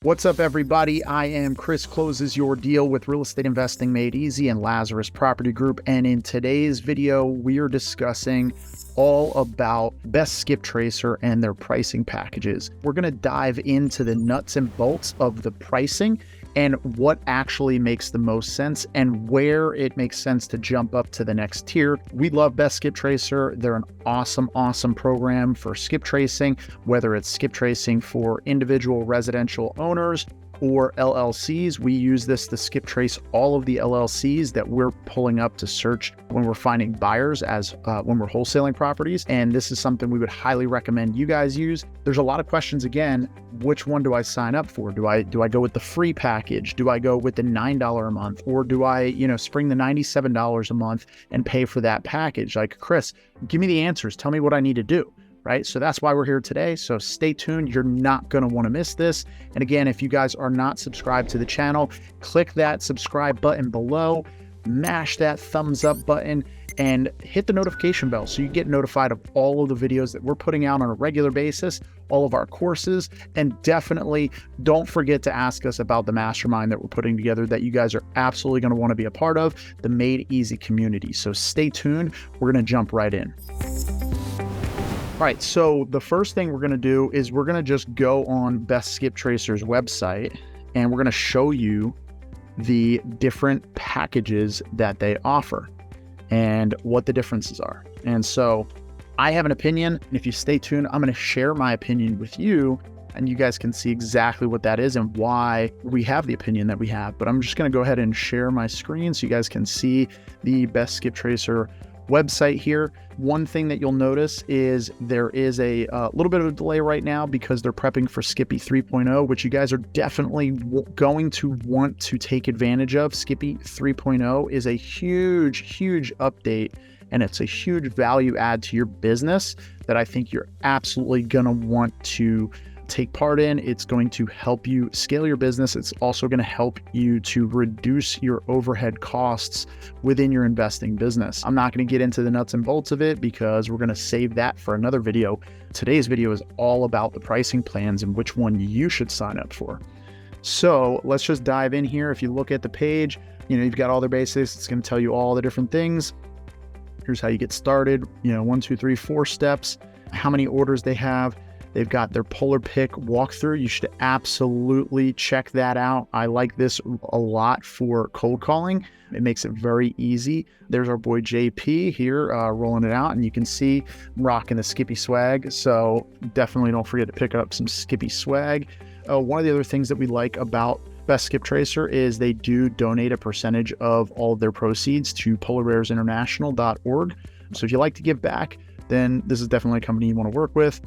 What's up, everybody? I am Chris Closes Your Deal with Real Estate Investing Made Easy and Lazarus Property Group. And in today's video, we are discussing all about Best Skip Tracer and their pricing packages. We're going to dive into the nuts and bolts of the pricing and what actually makes the most sense and where it makes sense to jump up to the next tier. We love Best Skip Tracer. They're an awesome program for skip tracing, whether it's skip tracing for individual residential owners or LLCs. We use this to skip trace all of the LLCs that we're pulling up to search when we're finding buyers when we're wholesaling properties. And this is something we would highly recommend you guys use. There's a lot of questions. Again, which one do I sign up for? Do I go with the free package? Do I go with the $9 a month? Or do I, spring the $97 a month and pay for that package? Like, Chris, give me the answers. Tell me what I need to do. Right? So that's why we're here today. So stay tuned. You're not going to want to miss this. And again, if you guys are not subscribed to the channel, click that subscribe button below, mash that thumbs up button, and hit the notification bell so you get notified of all of the videos that we're putting out on a regular basis, all of our courses, and definitely don't forget to ask us about the mastermind that we're putting together that you guys are absolutely going to want to be a part of, the Made Easy community. So stay tuned. We're going to jump right in. All right, so the first thing we're going to do is we're going to just go on Best Skip Tracer's website and we're going to show you the different packages that they offer and what the differences are. And so I have an opinion, and if you stay tuned, I'm going to share my opinion with you and you guys can see exactly what that is and why we have the opinion that we have. But I'm just going to go ahead and share my screen so you guys can see the Best Skip Tracer website here. One thing that you'll notice is there is a little bit of a delay right now because they're prepping for Skippy 3.0, which you guys are definitely going to want to take advantage of. Skippy 3.0 is a huge update, and it's a huge value add to your business that I think you're absolutely going to want to take part in. It's going to help you scale your business. It's also going to help you to reduce your overhead costs within your investing business. I'm not going to get into the nuts and bolts of it because we're going to save that for another video. Today's video is all about the pricing plans and which one you should sign up for. So let's just dive in here. If you look at the page, you've got all their basics. It's going to tell you all the different things. Here's how you get started. 1, 2, 3, 4 steps, how many orders they have. They've got their polar pick walkthrough. You should absolutely check that out. I like this a lot for cold calling. It makes it very easy. There's our boy JP here rolling it out, and you can see I'm rocking the Skippy swag. So definitely don't forget to pick up some Skippy swag. One of the other things that we like about Best Skip Tracer is they do donate a percentage of all of their proceeds to polarbearsinternational.org. So if you like to give back, then this is definitely a company you want to work with.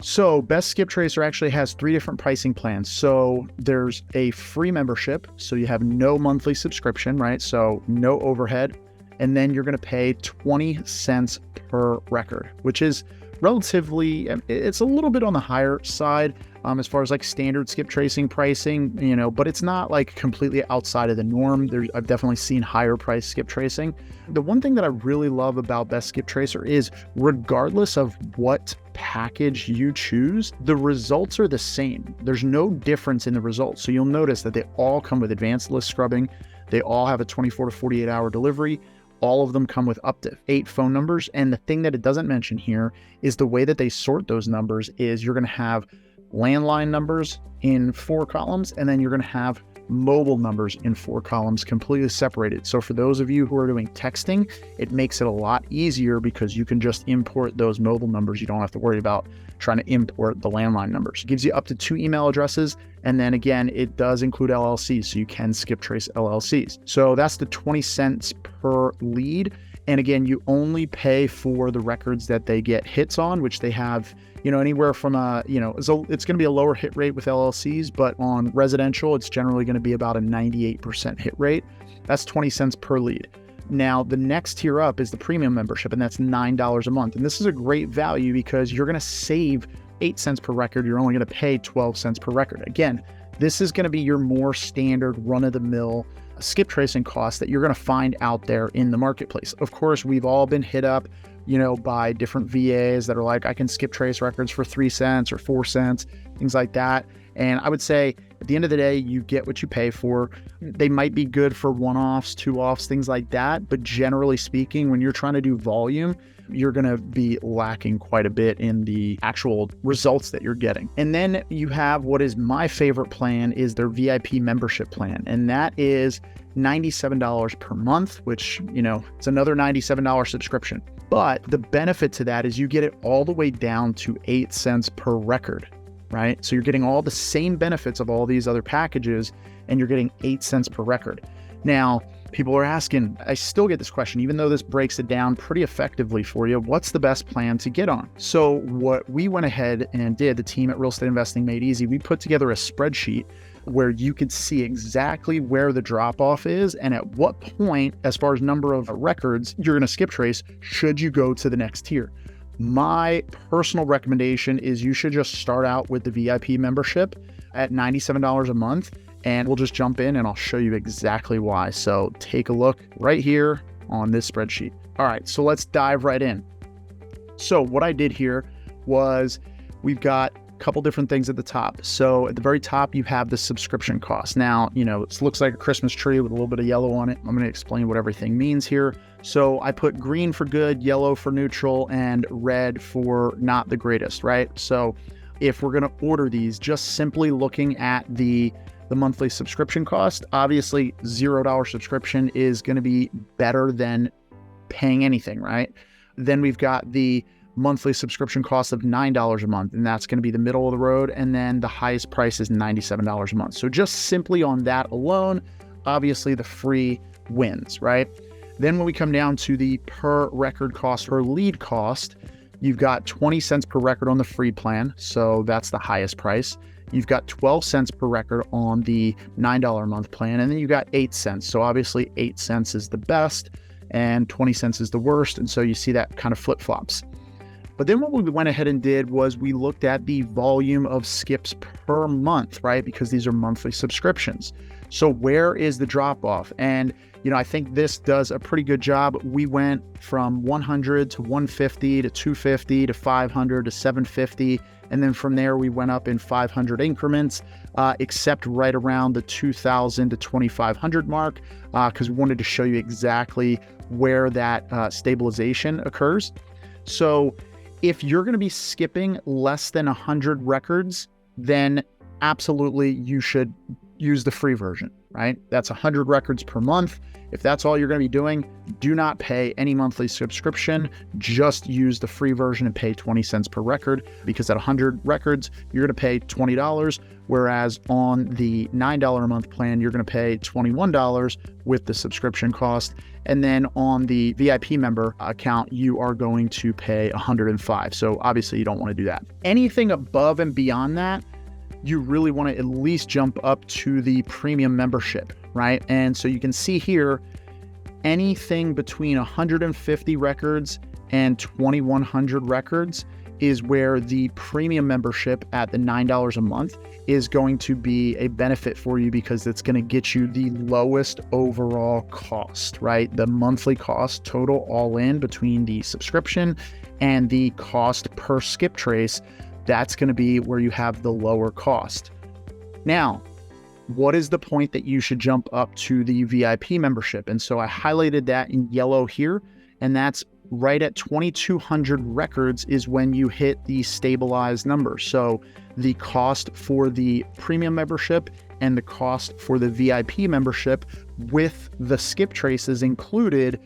So Best Skip Tracer actually has 3 different pricing plans. So there's a free membership. So you have no monthly subscription, right? So no overhead. And then you're going to pay 20 cents per record, which is relatively, it's a little bit on the higher side as far as like standard skip tracing pricing, but it's not like completely outside of the norm. I've definitely seen higher price skip tracing. The one thing that I really love about Best Skip Tracer is regardless of what package you choose, the results are the same. There's no difference in the results. So you'll notice that they all come with advanced list scrubbing. They all have a 24 to 48 hour delivery. All of them come with up to 8 phone numbers. And the thing that it doesn't mention here is the way that they sort those numbers is you're going to have landline numbers in 4 columns, and then you're going to have mobile numbers in 4 columns completely separated. So for those of you who are doing texting, it makes it a lot easier because you can just import those mobile numbers. You don't have to worry about trying to import the landline numbers. It gives you up to 2 email addresses. And then again, it does include LLCs, so you can skip trace LLCs. So that's the 20 cents per lead. And again, you only pay for the records that they get hits on, which they have, anywhere from so it's going to be a lower hit rate with LLCs, but on residential, it's generally going to be about a 98% hit rate. That's 20 cents per lead. Now, the next tier up is the premium membership, and that's $9 a month. And this is a great value because you're going to save 8 cents per record. You're only going to pay 12 cents per record. Again, this is going to be your more standard run-of-the-mill skip tracing costs that you're going to find out there in the marketplace. Of course, we've all been hit up, by different VAs that are like, I can skip trace records for 3 cents or 4 cents, things like that. And I would say at the end of the day, you get what you pay for. They might be good for one-offs, two-offs, things like that. But generally speaking, when you're trying to do volume, you're going to be lacking quite a bit in the actual results that you're getting. And then you have what is my favorite plan is their VIP membership plan. And that is $97 per month, which, it's another $97 subscription. But the benefit to that is you get it all the way down to 8 cents per record, right? So you're getting all the same benefits of all these other packages, and you're getting 8 cents per record. Now, people are asking, I still get this question, even though this breaks it down pretty effectively for you, what's the best plan to get on? So what we went ahead and did, the team at Real Estate Investing Made Easy, we put together a spreadsheet where you could see exactly where the drop-off is and at what point, as far as number of records, you're going to skip trace should you go to the next tier. My personal recommendation is you should just start out with the VIP membership at $97 a month, and we'll just jump in and I'll show you exactly why. So take a look right here on this spreadsheet. All right, so let's dive right in. So what I did here was we've got couple different things at the top. So at the very top, you have the subscription cost. Now, it looks like a Christmas tree with a little bit of yellow on it. I'm going to explain what everything means here. So I put green for good, yellow for neutral, and red for not the greatest, right? So if we're going to order these, just simply looking at the monthly subscription cost, obviously $0 subscription is going to be better than paying anything, right? Then we've got the monthly subscription cost of $9 a month, and that's going to be the middle of the road. And then the highest price is $97 a month. So just simply on that alone, obviously the free wins, right? Then when we come down to the per record cost or lead cost, you've got 20 cents per record on the free plan. So that's the highest price. You've got 12 cents per record on the $9 a month plan. And then you got 8 cents. So obviously 8 cents is the best and 20 cents is the worst. And so you see that kind of flip-flops. But then what we went ahead and did was we looked at the volume of skips per month, right? Because these are monthly subscriptions. So where is the drop off? And, I think this does a pretty good job. We went from 100 to 150 to 250 to 500 to 750. And then from there, we went up in 500 increments, except right around the 2,000 to 2,500 mark, because we wanted to show you exactly where that stabilization occurs. So if you're going to be skipping less than 100 records, then absolutely you should use the free version, right? That's 100 records per month. If that's all you're going to be doing, do not pay any monthly subscription. Just use the free version and pay 20 cents per record, because at 100 records, you're going to pay $20, whereas on the $9 a month plan, you're going to pay $21 with the subscription cost. And then on the VIP member account, you are going to pay $105. So obviously you don't want to do that. Anything above and beyond that, you really want to at least jump up to the premium membership, right? And so you can see here, anything between 150 records and 2,100 records is where the premium membership at the $9 a month is going to be a benefit for you, because it's going to get you the lowest overall cost, right? The monthly cost total all in between the subscription and the cost per skip trace. That's going to be where you have the lower cost. Now, what is the point that you should jump up to the VIP membership? And so I highlighted that in yellow here, and that's right at 2,200 records is when you hit the stabilized number. So the cost for the premium membership and the cost for the VIP membership with the skip traces included,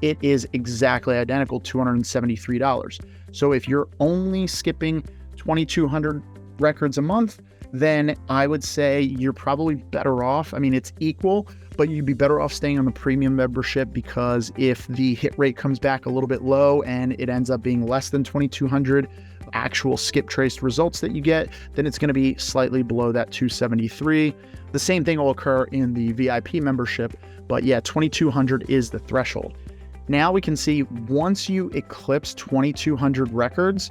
it is exactly identical, $273. So if you're only skipping 2,200 records a month, then I would say you're probably better off. I mean, it's equal, but you'd be better off staying on the premium membership, because if the hit rate comes back a little bit low and it ends up being less than 2,200 actual skip traced results that you get, then it's going to be slightly below that 273. The same thing will occur in the VIP membership, but yeah, 2,200 is the threshold. Now we can see once you eclipse 2,200 records,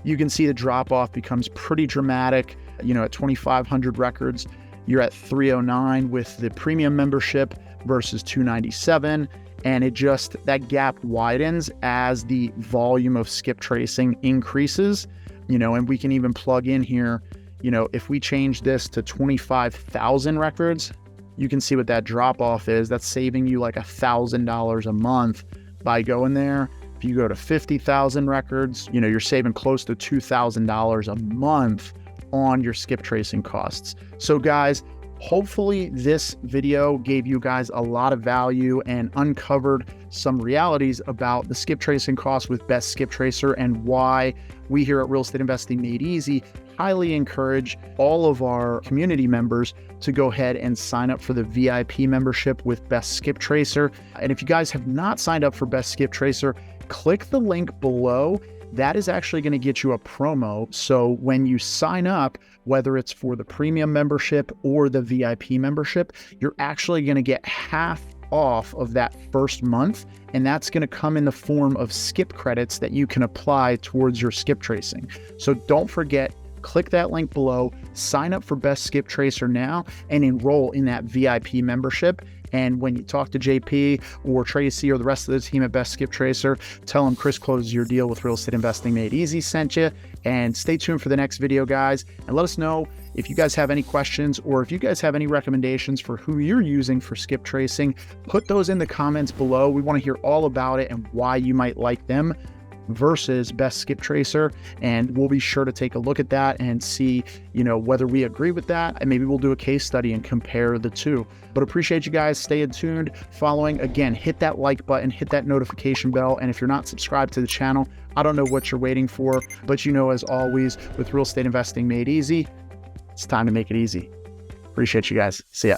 you can see the drop off becomes pretty dramatic. At 2,500 records, you're at 309 with the premium membership versus 297. And that gap widens as the volume of skip tracing increases, and we can even plug in here, if we change this to 25,000 records, you can see what that drop off is. That's saving you like $1,000 a month by going there. If you go to 50,000 records, you're saving close to $2,000 a month on your skip tracing costs. So guys, hopefully this video gave you guys a lot of value and uncovered some realities about the skip tracing costs with Best Skip Tracer, and why we here at Real Estate Investing Made Easy highly encourage all of our community members to go ahead and sign up for the VIP membership with Best Skip Tracer. And if you guys have not signed up for Best Skip Tracer, click the link below. That is actually going to get you a promo. So when you sign up, whether it's for the premium membership or the VIP membership, you're actually going to get half off of that first month. And that's going to come in the form of skip credits that you can apply towards your skip tracing. So don't forget, click that link below, sign up for Best Skip Tracer now, and enroll in that VIP membership. And when you talk to JP or Tracy or the rest of the team at Best Skip Tracer, tell them Chris Closes Your Deal with Real Estate Investing Made Easy sent you. And stay tuned for the next video, guys. And let us know if you guys have any questions, or if you guys have any recommendations for who you're using for skip tracing. Put those in the comments below. We want to hear all about it and why you might like them versus Best Skip Tracer, and we'll be sure to take a look at that and see, whether we agree with that, and maybe we'll do a case study and compare the two. But appreciate you guys staying tuned, following. Again, hit that like button, hit that notification bell, and if you're not subscribed to the channel, I don't know what you're waiting for, but as always, with Real Estate Investing Made Easy, it's time to make it easy. Appreciate you guys. See ya.